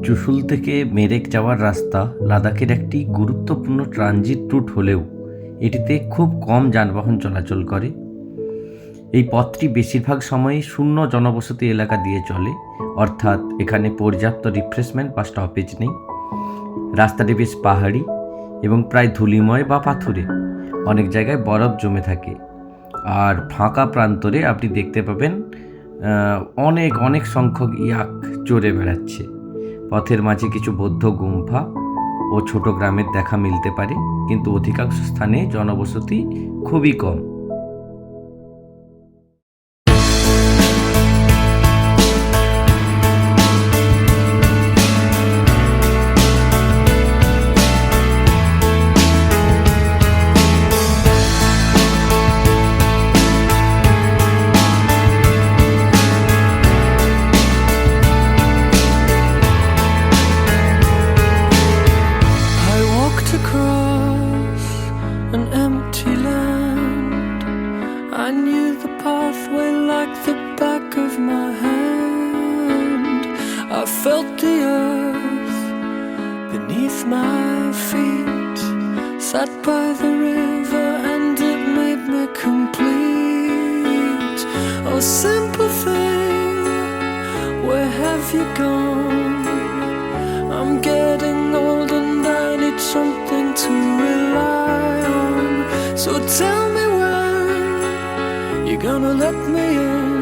চুশুল থেকে মেরেক যাওয়ার রাস্তা লাদাখের একটি গুরুত্বপূর্ণ ট্রানজিট রুট হলেও এটিতে খুব কম যানবাহন চলাচল করে। এই পথটি বেশিরভাগ সময়ই শূন্য জনবসতি এলাকা দিয়ে চলে, অর্থাৎ এখানে পর্যাপ্ত রিফ্রেশমেন্ট বা স্টপেজ নেই। রাস্তাটি বেশ পাহাড়ি এবং প্রায় ধূলিময় বা পাথুরে, অনেক জায়গায় বরফ জমে থাকে। আর ফাঁকা প্রান্তরে আপনি দেখতে পাবেন অনেক অনেক সংখ্যক ইয়াক চড়ে বেড়াচ্ছে। পথের মাঝে কিছু বৌদ্ধ গুম্ফা ও ছোট গ্রামের দেখা মিলতে পারে, কিন্তু অধিকাংশ স্থানে জনবসতি খুবই কম। I felt the earth beneath my feet, sat by the river and it made me complete. Oh, simple thing, where have you gone? I'm getting old and I need something to rely on. So tell me when you're gonna let me in.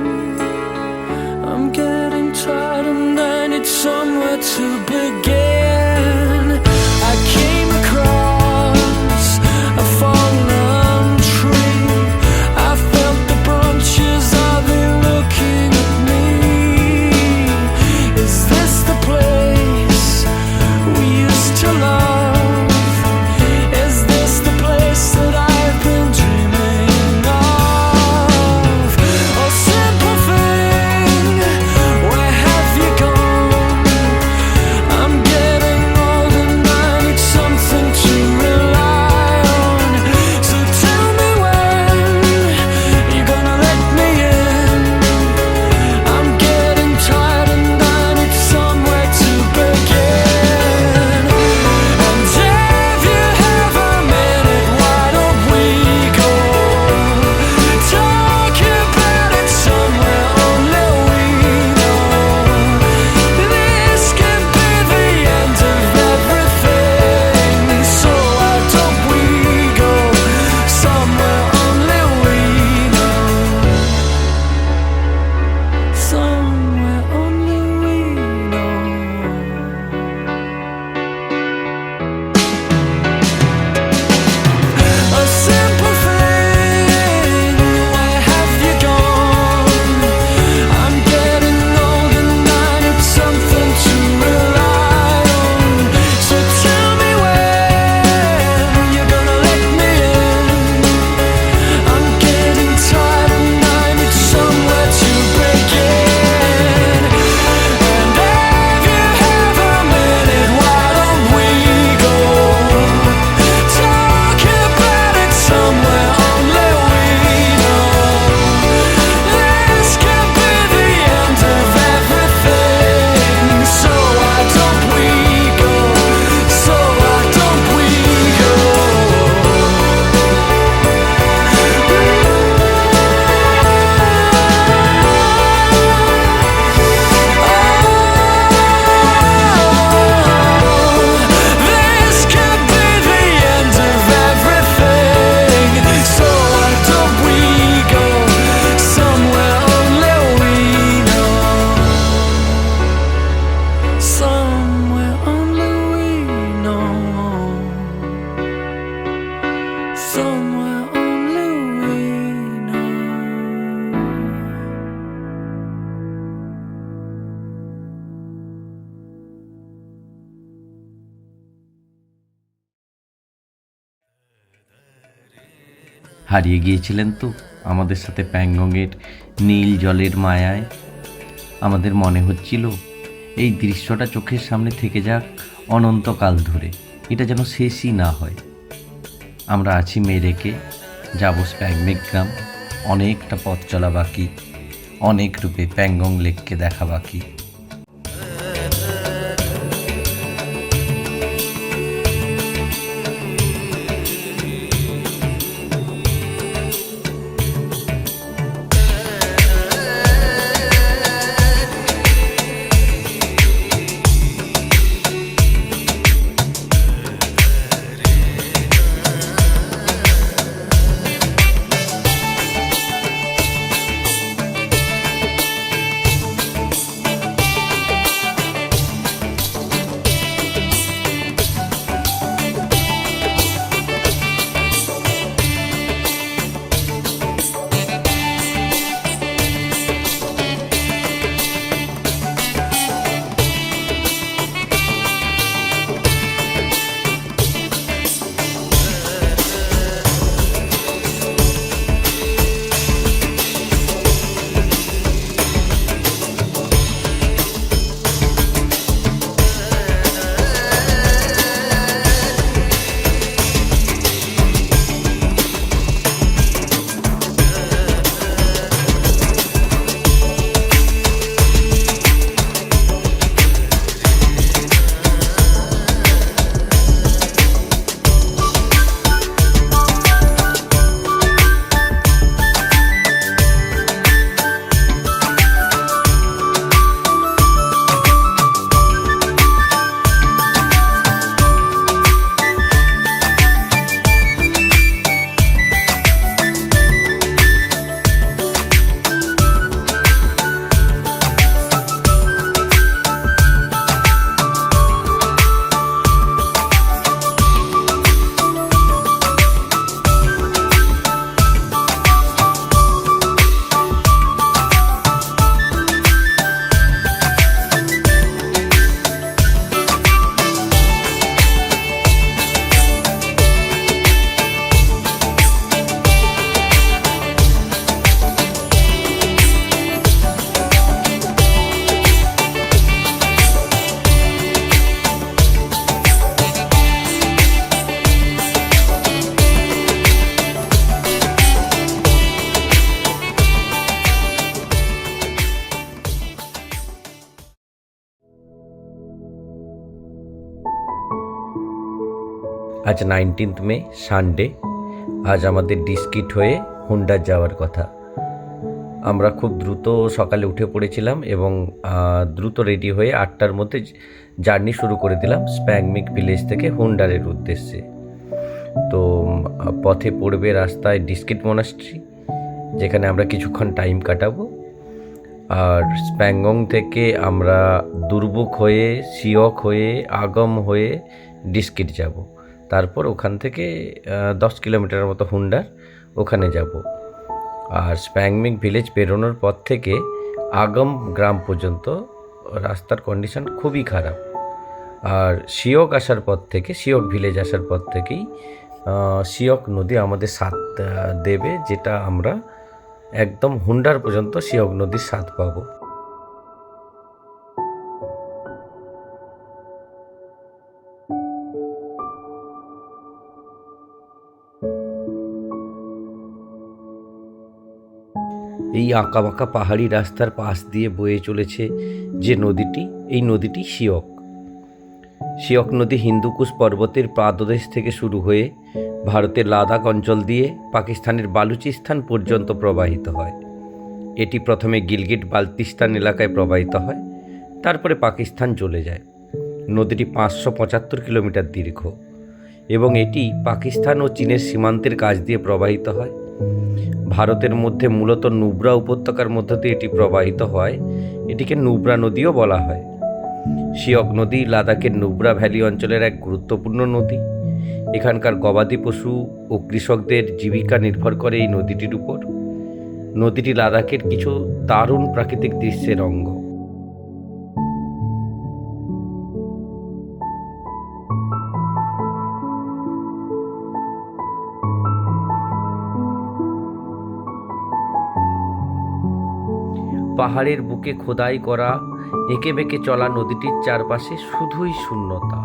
I'm getting tired and I need somewhere to begin. I came across a fallen tree. I felt the branches of it looking at me. Is this the place we used to love? Is this the place that I've been dreaming of? Oh, simple thing, where have you gone? I'm getting old and I need something to rely on. So tell me when you're gonna let me in. I'm getting tired and I need somewhere to begin. And if you have a minute, why don't we go talk about it somewhere only we know? This could be the end of everything, so why don't we go somewhere only we know? Somewhere only we know. A simple thing, where have you gone? I'm getting old and I need something to rely on. So tell me when you're gonna let me in. I'm getting tired and I need somewhere to begin. And if you have a minute, why don't we go talk about it somewhere only we know? This could be the end of everything, so why don't we go? So why don't we go? This could be the end of everything, so why don't we go somewhere only we know? Somewhere only we know. Somewhere only we know. হারিয়ে গিয়েছিলেন তো আমাদের সাথে প্যাংগংয়ের নীল জলের মায়ায়। আমাদের মনে হচ্ছিল এই দৃশ্যটা চোখের সামনে থেকে যাক অনন্তকাল ধরে, এটা যেন শেষই না হয়। আমরা আছি মেরেকে, যাব স্প্যাগমেক গ্রাম, অনেকটা পথ চলা বাকি, অনেক রূপে প্যাংগং লেককে দেখা বাকি। আজ 19 মে সানডে। আজ আমাদের ডিস্কিট হয়ে হুন্ডার যাওয়ার কথা। আমরা খুব দ্রুত সকালে উঠে পড়েছিলাম এবং দ্রুত রেডি হয়ে 8টার মধ্যে জার্নি শুরু করে দিলাম স্প্যাংমিক ভিলেজ থেকে হুন্ডারের উদ্দেশ্যে। তো পথে পড়বে রাস্তায় ডিস্কিট মনাস্ট্রি, যেখানে আমরা কিছুক্ষণ টাইম কাটাবো। আর স্প্যাংগং থেকে আমরা দুর্বুক হয়ে, সিওক হয়ে, আগম হয়ে ডিস্কিট যাব। তারপর ওখান থেকে 10 কিলোমিটারের মতো হুন্ডার, ওখানে যাব। আর স্প্যাংমিক ভিলেজ বেরোনোর পর থেকে আগম গ্রাম পর্যন্ত রাস্তার কন্ডিশন খুবই খারাপ। আর সিওক আসার পর থেকে, সিওক ভিলেজ আসার পর থেকেই সিওক নদী আমাদের সাথ দেবে, যেটা আমরা একদম হুন্ডার পর্যন্ত সিওক নদীর স্বাদ পাবো। এই আঁকাবাঁকা পাহাড়ি রাস্তার পাশ দিয়ে বয়ে চলেছে যে নদীটি, এই নদীটি সিওক। সিওক নদী হিন্দুকুশ পর্বতের পাদদেশ থেকে শুরু হয়ে ভারতের লাদাখ অঞ্চল দিয়ে পাকিস্তানের বালুচিস্তান পর্যন্ত প্রবাহিত হয়। এটি প্রথমে গিলগিট বালতিস্তান এলাকায় প্রবাহিত হয়, তারপরে পাকিস্তান চলে যায়। নদীটি 575 কিলোমিটার দীর্ঘ এবং এটি পাকিস্তান ও চীনের সীমান্তের কাছ দিয়ে প্রবাহিত হয়। ভারতের মধ্যে মূলত নুব্রা উপত্যকার মধ্য দিয়ে এটি প্রবাহিত হয়। এটিকে নুব্রা নদীও বলা হয়। সিওক নদী লাদাখের নুব্রা ভ্যালি অঞ্চলের এক গুরুত্বপূর্ণ নদী। এখানকার গবাদি পশু ও কৃষকদের জীবিকা নির্ভর করে এই নদীটির উপর। নদীটি লাদাখের কিছু দারুণ প্রাকৃতিক দৃশ্যের অঙ্গ। পাহাড়ের বুকে খোদাই করা এঁকে বেঁকে চলা নদীটির চারপাশে শুধুই শূন্যতা,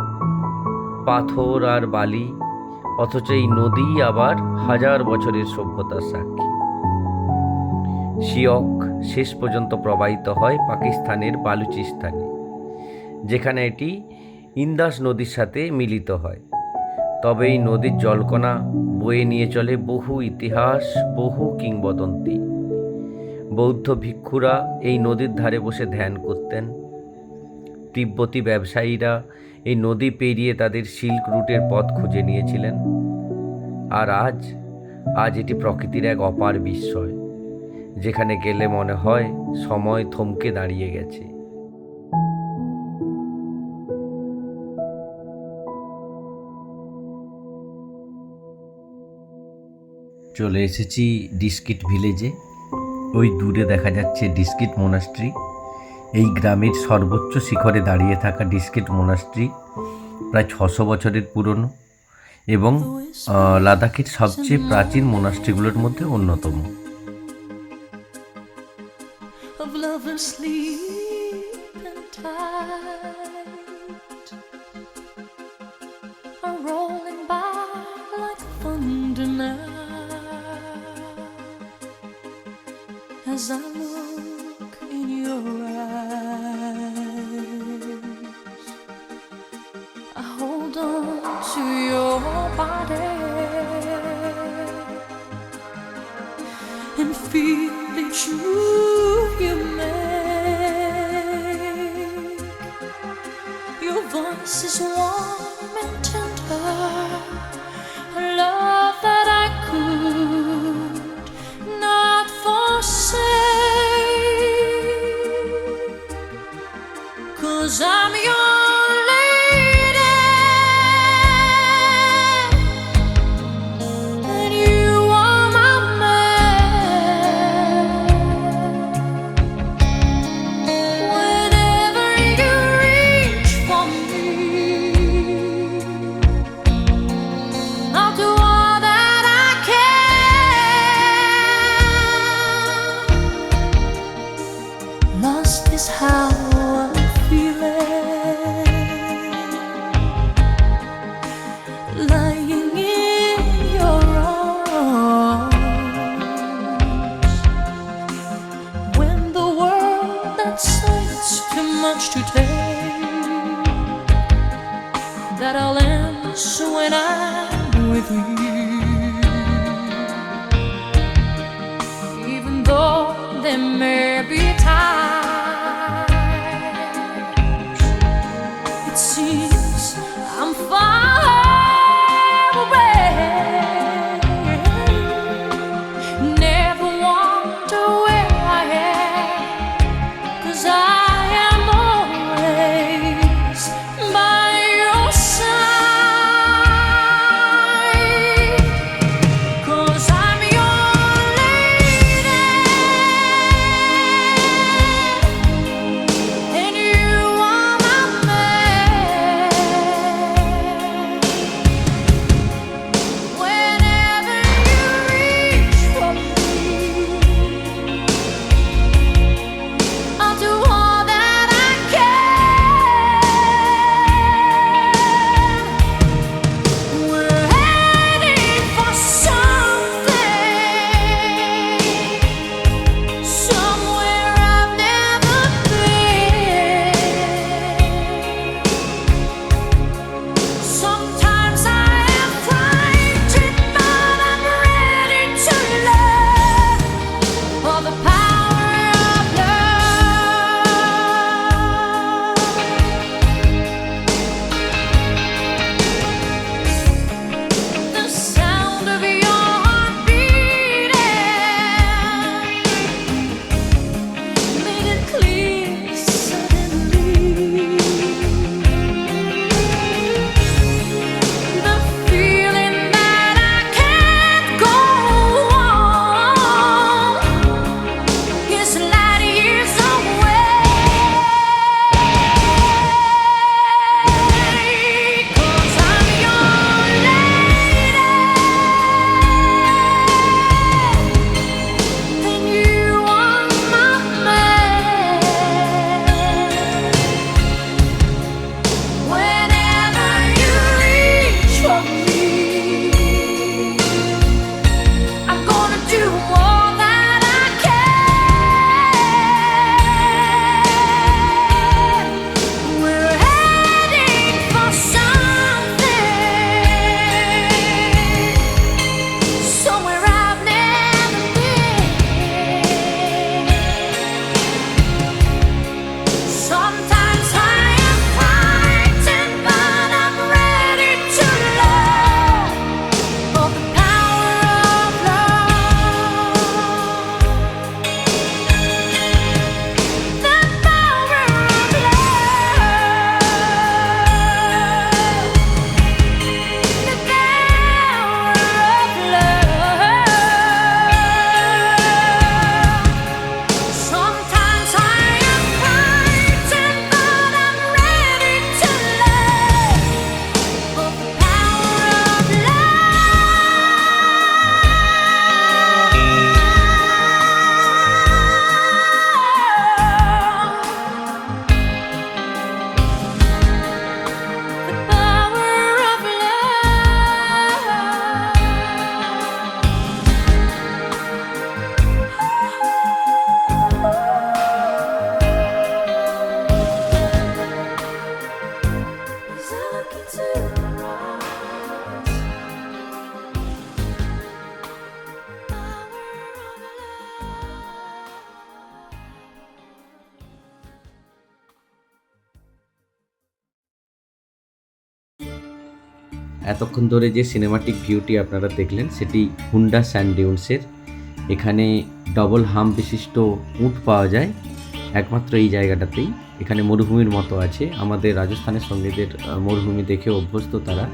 পাথর আর বালি, অথচ এই নদী আবার হাজার বছরের সভ্যতার সাক্ষী। সিওক শেষ পর্যন্ত প্রবাহিত হয় পাকিস্তানের বালুচিস্তানে, যেখানে এটি ইন্দাস নদীর সাথে মিলিত হয়। তবে এই নদীর জলকণা বয়ে নিয়ে চলে বহু ইতিহাস, বহু কিংবদন্তি। বৌদ্ধ ভিক্ষুরা এই নদীর ধারে বসে ধ্যান করতেন। তিব্বতী ব্যবসায়ীরা এই নদী পেরিয়ে তাদের সিল্ক রুটের পথ খুঁজে নিয়েছিলেন। আর আজ এটি প্রকৃতির এক অপার বিস্ময়, যেখানে গেলে মনে হয় সময় থমকে দাঁড়িয়ে গেছে। চলে এসেছি ডিস্কিট ভিলেজে। ওই দূরে দেখা যাচ্ছে ডিস্কিট মোনাস্ট্রি। এই গ্রামের সর্বোচ্চ শিখরে দাঁড়িয়ে থাকা ডিস্কিট মোনাস্ট্রি প্রায় 600 বছরের পুরনো এবং লাদাখের সবচেয়ে প্রাচীন মোনাস্ট্রিগুলোর মধ্যে অন্যতম। of lovers sleeping tight are rolling by like thunder now as I look in your eyes. I hold on to your body and feel each move you make. Your voice is warm and tender, a love that I could not forsake, 'cause I'm your lady and you are my man. Whenever you reach for me, I'll do all that I can. Lost is how I'm feeling, lying in your arms. When the world that says too much to take, that I'll end So when I'm with you, even though there may be times it seems I'm far away, never wonder where I am, 'cause I am always by your side, 'cause I'm your lady and you are my man. Whenever you reach for me, I'll do all that I can. We're heading for something, somewhere I've never been. Sometimes I am frightened, but I'm ready to learn all the power of love. The sound of your heart beating made it clear suddenly. The feeling that I can't go on is light years away, 'cause I'm your lady and you are my man. Whenever you reach for me, I'm gonna do all that I can. We're heading for something, somewhere I've never been. Sometimes I am frightened, but I'm ready to learn all the power of love. The power of love. The power of love. Sometimes I am frightened, but I'm ready to learn all the power of love. The power of love. As I look into your eyes, power of এতক্ষণ ধরে যে cinematic ভিউটি আপনারা দেখলেন সেটি Honda sand ডিউন্সের। এখানে double হাম বিশিষ্ট উট পাওয়া যায় একমাত্র এই জায়গাটাতেই। এখানে মরুভূমির মতো আছে। আমাদের রাজস্থানের সঙ্গীদের মরুভূমি দেখে অভ্যস্ত তারা,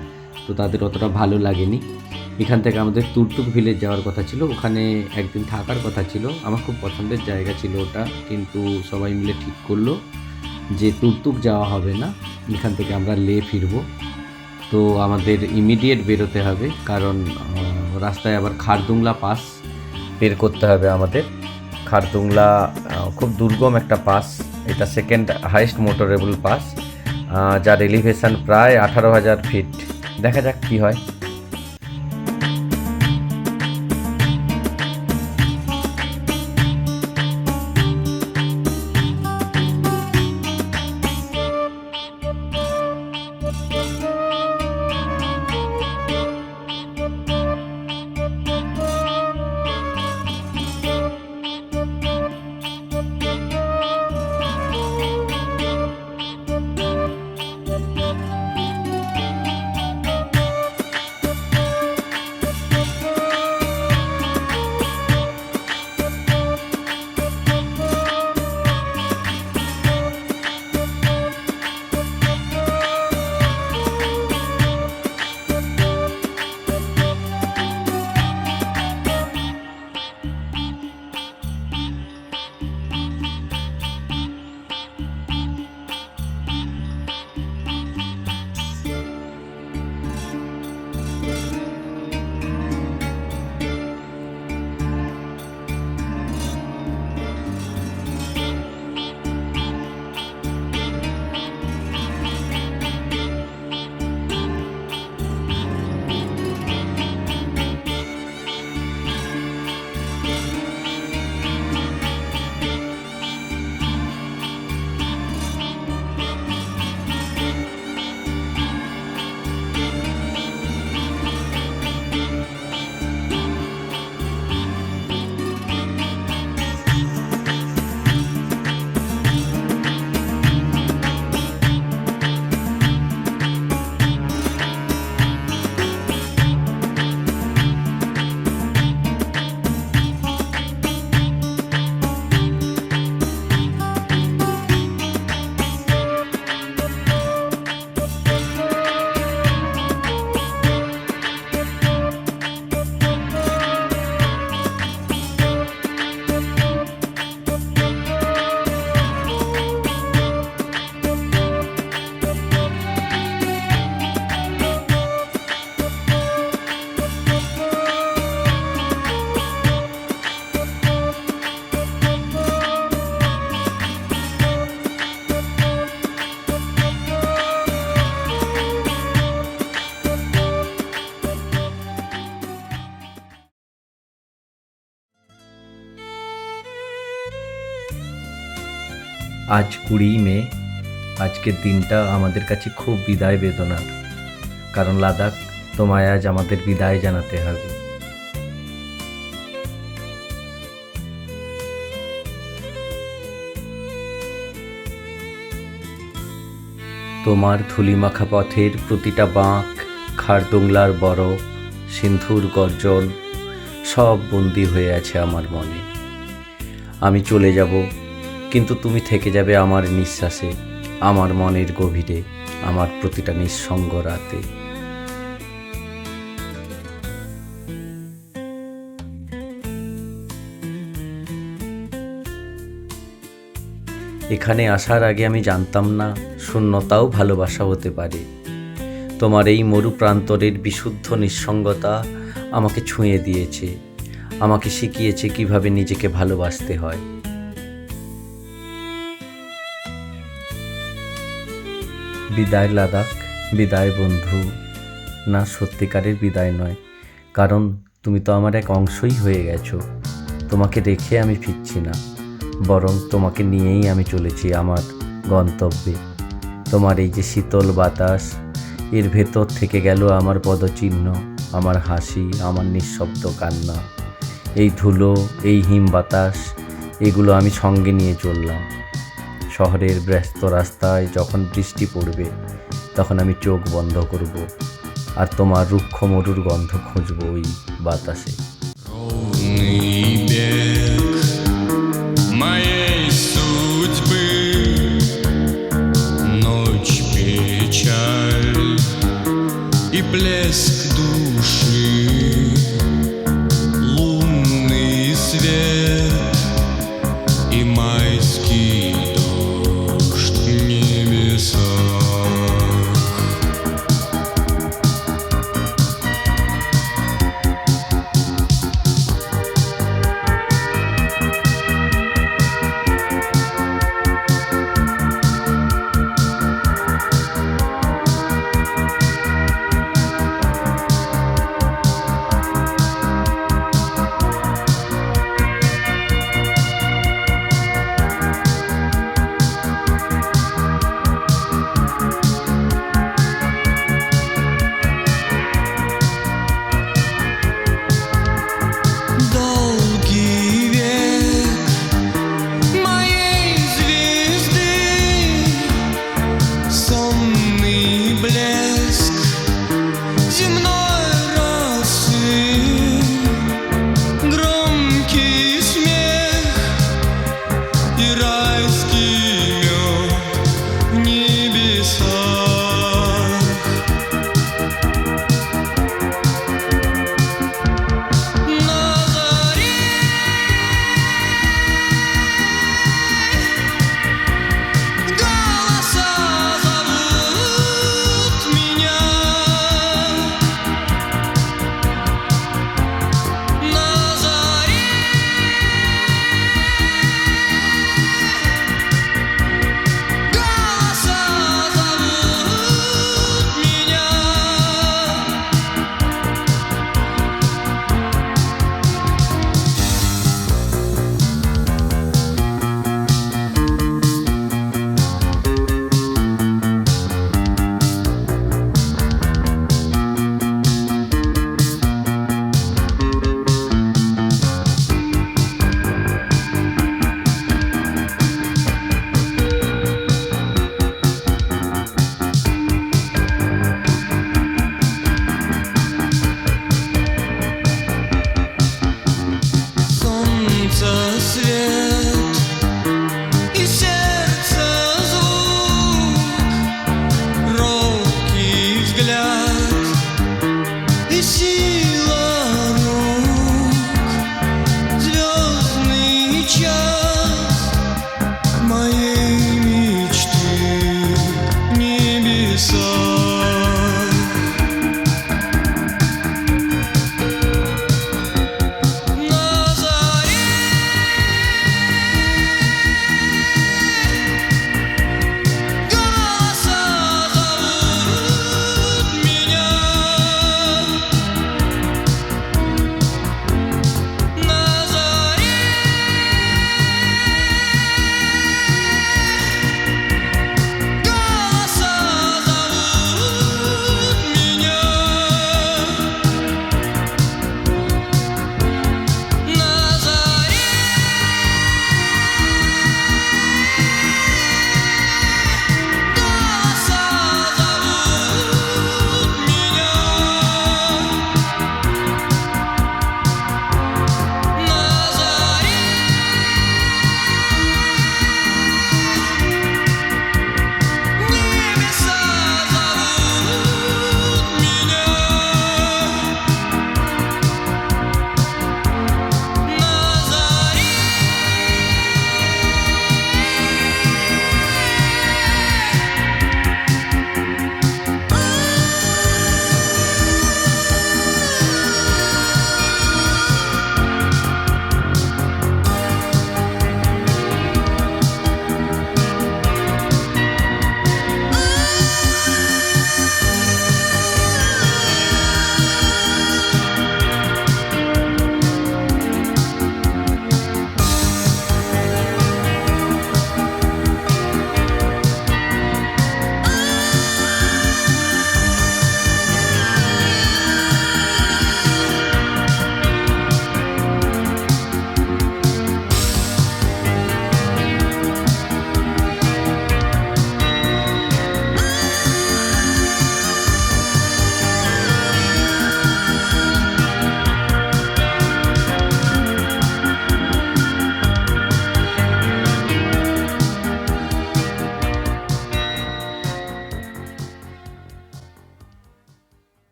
তো তাদের অতটা ভালো লাগেনি। এখান থেকে আমাদের তুর্তুক ভিলেজ যাওয়ার কথা ছিল, ওখানে একদিন থাকার কথা ছিল। আমার খুব পছন্দের জায়গা ছিল ওটা, কিন্তু সবাই মিলে ঠিক করলো যে তুর্তুক যাওয়া হবে না, এখান থেকে আমরা লে ফিরবো। তো আমাদের ইমিডিয়েট বেরোতে হবে, কারণ রাস্তায় আবার খারদুংলা পাস বের করতে হবে আমাদের। খারদুংলা খুব দুর্গম একটা পাস, এটা সেকেন্ড হাইয়েস্ট মোটরেবল পাস, যার এলিভেশন প্রায় 18,000 ফিট। দেখা যাক কী হয়। আজ 20 মে। আজকের দিনটা আমাদের কাছে খুব বিদায় বেদনার, কারণ লাদাখ তোমায় আজ আমাদের বিদায় জানাতে হবে। তোমার ধুলিমাখা পথের প্রতিটা বাঁক, খারদোংলার বরফ, সিন্ধুর গর্জন সব বন্দী হয়ে আছে আমার মনে। আমি চলে যাব, কিন্তু তুমি থেকে যাবে আমার নিঃশ্বাসে, আমার মনের গভীরে, আমার প্রতিটা নিঃসঙ্গ রাতে। এখানে আসার আগে আমি জানতাম না শূন্যতাও ভালোবাসা হতে পারে। তোমার এই মরু প্রান্তরের বিশুদ্ধ নিঃসঙ্গতা আমাকে ছুঁয়ে দিয়েছে, আমাকে শিখিয়েছে কিভাবে নিজেকে ভালোবাসতে হয়। বিদায় লাদাখ, বিদায় বন্ধু। না, সত্যিকারের বিদায় নয়, কারণ তুমি তো আমার এক অংশই হয়ে গেছো। তোমাকে রেখে আমি ফিরছি না, বরং তোমাকে নিয়েই আমি চলেছি আমার গন্তব্যে। তোমার এই যে শীতল বাতাস, এর ভেতর থেকে গেল আমার পদচিহ্ন, আমার হাসি, আমার নিঃশব্দ কান্না। এই ধুলো, এই হিম বাতাস, এগুলো আমি সঙ্গে নিয়ে চললাম। শহরের ব্যস্ত রাস্তায় যখন বৃষ্টি পড়বে, তখন আমি চোখ বন্ধ করব আর তোমার রুক্ষ মরুর গন্ধ খুঁজব ওই বাতাসে। Ровный бег моей судьбы, ночь, печаль и блеск души, лунный свет и майский дождь в небесах.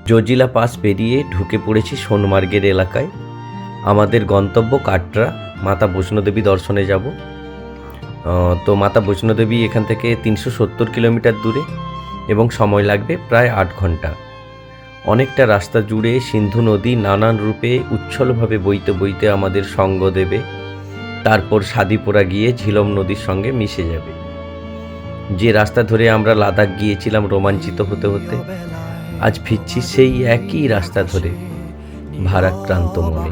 জজিলা পাস পেরিয়ে ঢুকে পড়েছি সোনমার্গের এলাকায়। আমাদের গন্তব্য কাটরা, মাতা বৈষ্ণোদেবী দর্শনে যাব। তো মাতা বৈষ্ণোদেবী এখান থেকে 370 কিলোমিটার দূরে এবং সময় লাগবে প্রায় 8 ঘন্টা। অনেকটা রাস্তা জুড়ে সিন্ধু নদী নানান রূপে উচ্ছলভাবে বইতে বইতে আমাদের সঙ্গ দেবে। তারপর সাদিপুরা গিয়ে ঝিলম নদীর সঙ্গে মিশে যাবে। যে রাস্তা ধরে আমরা লাদাখ গিয়েছিলাম রোমাঞ্চিত হতে হতে, আজ ফিরছি সেই একই রাস্তা ধরে ভারাক্রান্ত মনে।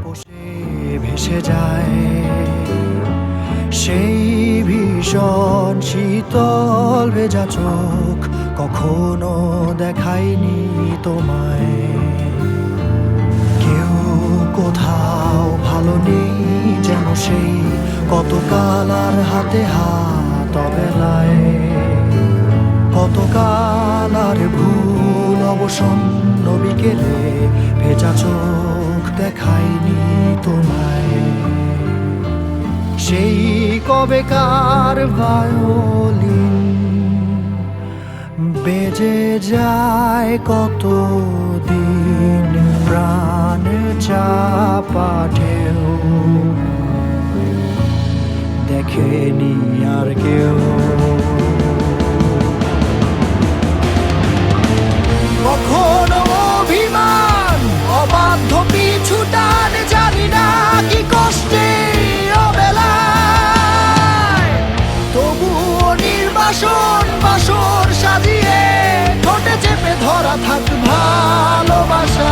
ভেসে যায় সেই ভীষণ শীতল ভেজা চোখ, কখনো দেখায়নি তোমায়। কেউ কোথাও ভালো নেই যেন সেই কতকাল আর হাতে হাত অবেলায়, কতকাল আর ভুল অবসন্ন বিকেলে ভেজা চোখ দেখায়নি তোমায়। সেই কবেকার ভায়োলিন বেজে যায় কত দিন, প্রাণ চাপা ঢেউ দেখেনি আর কেউ। কখনো অভিমান অবাধ্য পিছু টান, জানি না কি কষ্টে অবেলায়, তবুও নির্বাসন বাসর সাজিয়ে ঠোঁটে চেপে ধরা থাক ভালোবাসা।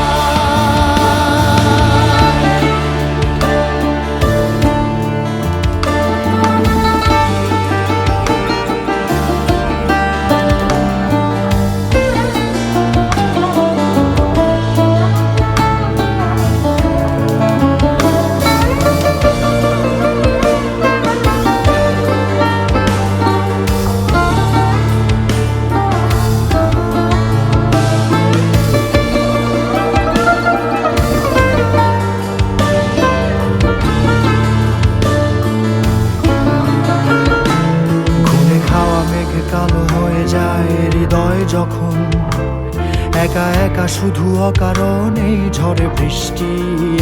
কালো হয়ে যায় হৃদয় যখন, একা একা শুধু অকারণে ঝড়ে বৃষ্টি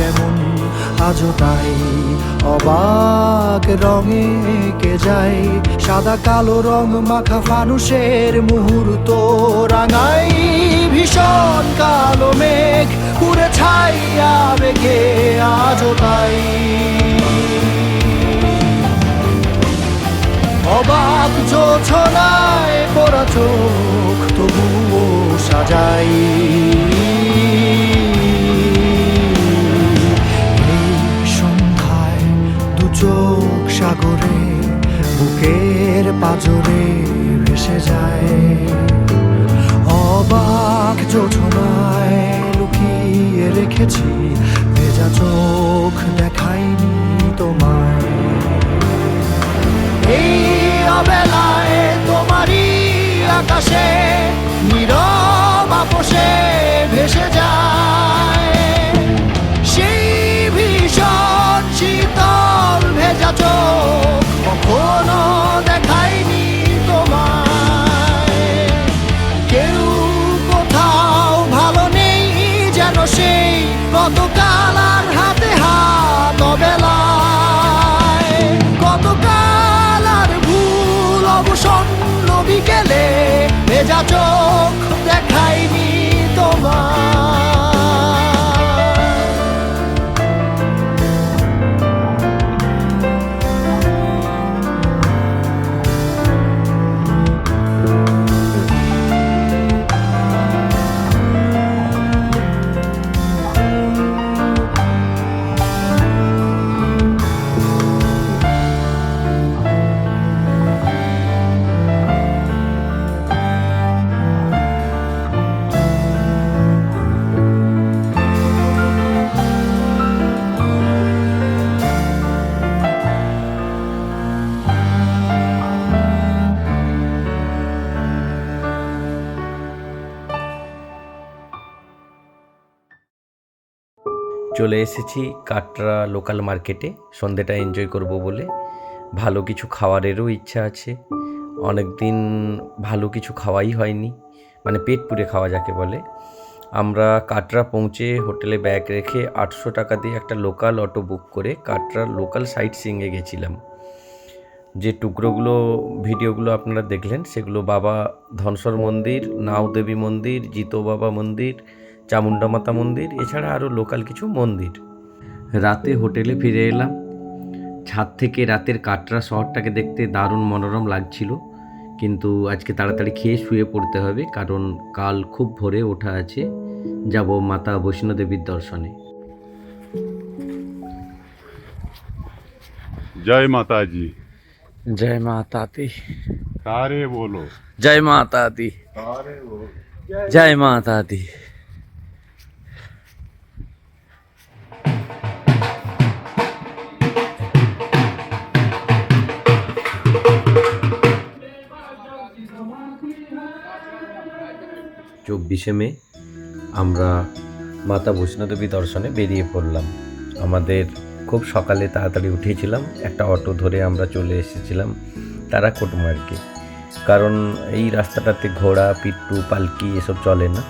এমন, আজও তাই অবাক রঙে কে যায় সাদা কালো রং মাখা ফানুষের মুহূর্ত রাঙাই। ভীষণ কালো মেঘ পুরে ছাইয়া বেগে আজও তাই অবাক জোছনায় পড়া চোখ তবুও সাজাই। এই সন্ধ্যায় দু চোখ সাগরে বুকের পাজরে ভেসে যায়, অবাক জোছনায় লুকিয়ে রেখেছি ভেজা চোখ দেখাইনি তোমায়। এই অবেলায় তোমারই আকাশে নীরব আপোষে ভেসে যায় সেই ভীষণ শীতল ভেজা চোখ, কখনো দেখায়নি তোমায়। কেউ কোথাও ভালো নেই যেন সেই কতকাল আর হাতে হাত অবেলায়, কতকাল আর ভুল অবসন্ন বিকেলে ভেজা চোখ দেখায়নি তোমায়। চলে এসেছি কাটরা লোকাল মার্কেটে সন্ধ্যেটা এনজয় করব বলে। ভালো কিছু খাওয়ারেরও ইচ্ছা আছে, অনেক দিন ভালো কিছু খাওয়াই হয়নি, মানে পেট পুড়ে খাওয়া যাকে বলে। আমরা কাটরা পৌঁছে হোটেলে ব্যাগ রেখে 800 টাকা দিয়ে একটা লোকাল অটো বুক করে কাটরার লোকাল সাইট সিইংয়ে গেছিলাম। যে টুকরোগুলো ভিডিওগুলো আপনারা দেখলেন সেগুলো বাবা ধনসর মন্দির, নাওদেবী মন্দির, জিতো বাবা মন্দির, চামুন্ডা মাতা মন্দির, এছাড়া আরও লোকাল কিছু মন্দির। রাতে হোটেলে ফিরে এলাম। ছাদ থেকে রাতের কাটরা শহরটাকে দেখতে দারুণ মনোরম লাগছিল, কিন্তু আজকে তাড়াতাড়ি খেয়ে শুয়ে পড়তে হবে, কারণ কাল খুব ভোরে ওঠা আছে, যাব মাতা বৈষ্ণোদেবীর দর্শনে। जय माता जी। জয় মাতা দি, सारे बोलो। জয় মাতা দি, सारे बोलो। জয় মাতা দি। চব্বিশে মে আমরা মাতা বৈষ্ণোদেবী দর্শনে বেরিয়ে পড়লাম। আমাদের খুব সকালে তাড়াতাড়ি উঠেছিলাম, একটা অটো ধরে আমরা চলে এসেছিলাম তারাকোট মার্গে, কারণ এই রাস্তাটাতে ঘোড়া, পিট্টু, পালকি এসব চলে না,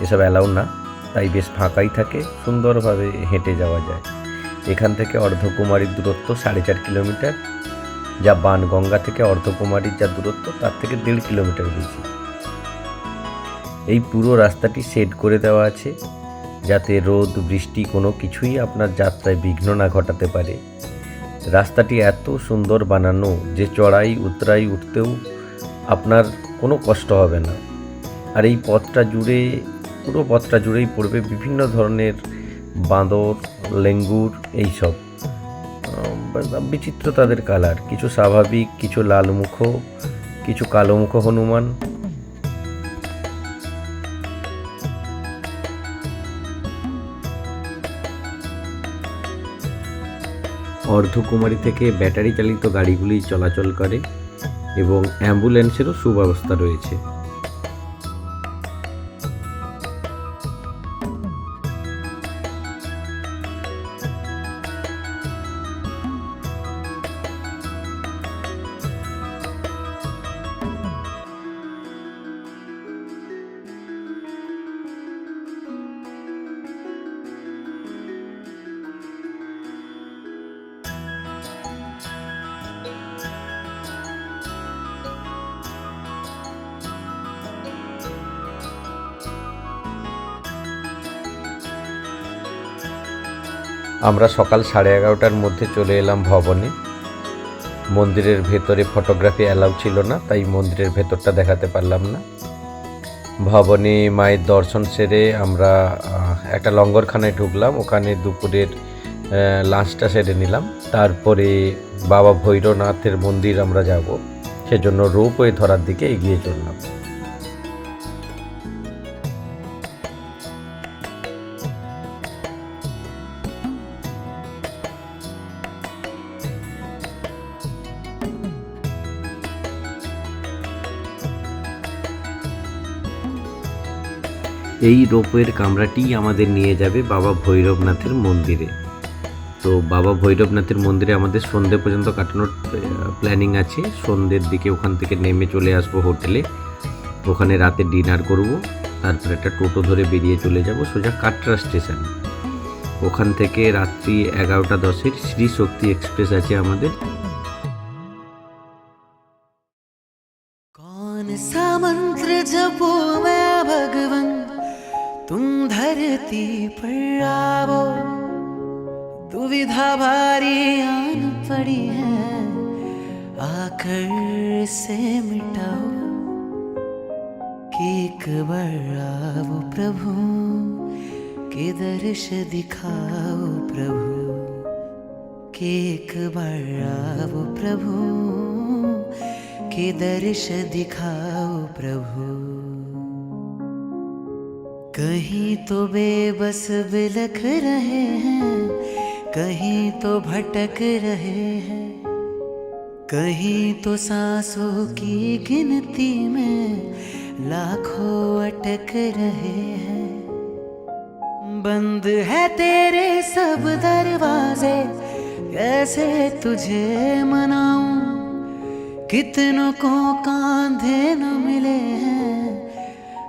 এসব অ্যালাউ না, তাই বেশ ফাঁকাই থাকে, সুন্দরভাবে হেঁটে যাওয়া যায়। এখান থেকে অর্ধকুমারীর দূরত্ব 4.5 কিলোমিটার, যা বানগঙ্গা থেকে অর্ধকুমারীর যা দূরত্ব তার থেকে 1.5 কিলোমিটার বেশি। এই পুরো রাস্তাটি সেট করে দেওয়া আছে যাতে রোদ, বৃষ্টি কোনো কিছুই আপনার যাত্রায় বিঘ্ন না ঘটাতে পারে। রাস্তাটি এত সুন্দর বানানো যে চড়াই উতরাই উঠতেও আপনার কোনো কষ্ট হবে না। আর এই পথটা জুড়ে, পুরো পথটা জুড়েই পড়বে বিভিন্ন ধরনের বাঁদর, লেঙ্গুর, এইসব বিচিত্র তাদের কালার, কিছু স্বাভাবিক, কিছু লালমুখ, কিছু কালোমুখ হনুমান। অর্ধকুমারী থেকে ব্যাটারি চালিত গাড়িগুলি চলাচল করে এবং অ্যাম্বুলেন্সেরও সুব্যবস্থা রয়েছে। আমরা সকাল 11:30টার মধ্যে চলে এলাম ভবনে। মন্দিরের ভেতরে ফটোগ্রাফি অ্যালাউ ছিল না, তাই মন্দিরের ভেতরটা দেখাতে পারলাম না। ভবনে মায়ের দর্শন সেরে আমরা একটা লঙ্গরখানায় ঢুকলাম, ওখানে দুপুরের লাঞ্চটা সেরে নিলাম। তারপরে বাবা ভৈরবনাথের মন্দির আমরা যাব, সেজন্য রোপওয়ে ধরার দিকে এগিয়ে চললাম। এই রোপওয়ের কামরাটি আমাদের নিয়ে যাবে বাবা ভৈরবনাথের মন্দিরে। তো বাবা ভৈরবনাথের মন্দিরে আমাদের সন্ধ্যে পর্যন্ত কাটানোর প্ল্যানিং আছে। সন্ধ্যের দিকে ওখান থেকে নেমে চলে আসবো হোটেলে, ওখানে রাতে ডিনার করব, তারপর একটা টোটো ধরে বেরিয়ে চলে যাব সোজা কাটরা স্টেশন। ওখান থেকে রাত্রি 11:10 শ্রী শক্তি এক্সপ্রেস আছে আমাদের। कौन सा मंत्र जपो मैं भगवन, तुम धरती पर आवो, दुविधा भारी आन पड़ी है, आकर से मिटाओ, कि एक बार आओ प्रभु, के दर्श दिखाओ प्रभु, कि एक बार आओ प्रभु, के दर्श दिखाओ प्रभु। कहीं तो बेबस बिलख रहे हैं, कहीं तो भटक रहे हैं, कहीं तो सांसों की गिनती में लाखों अटक रहे हैं। बंद है तेरे सब दरवाजे, कैसे तुझे मनाऊं, कितनों को कांधे न मिले हैं,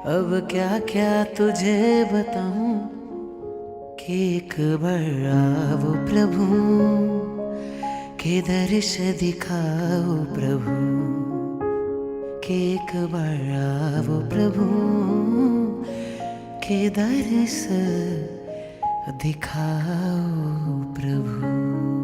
अब क्या क्या तुझे बताऊं कि एक बार आओ प्रभु, के दर्श दिखाओ प्रभु, कि एक बार आओ प्रभु, के दर्श दिखाओ प्रभु।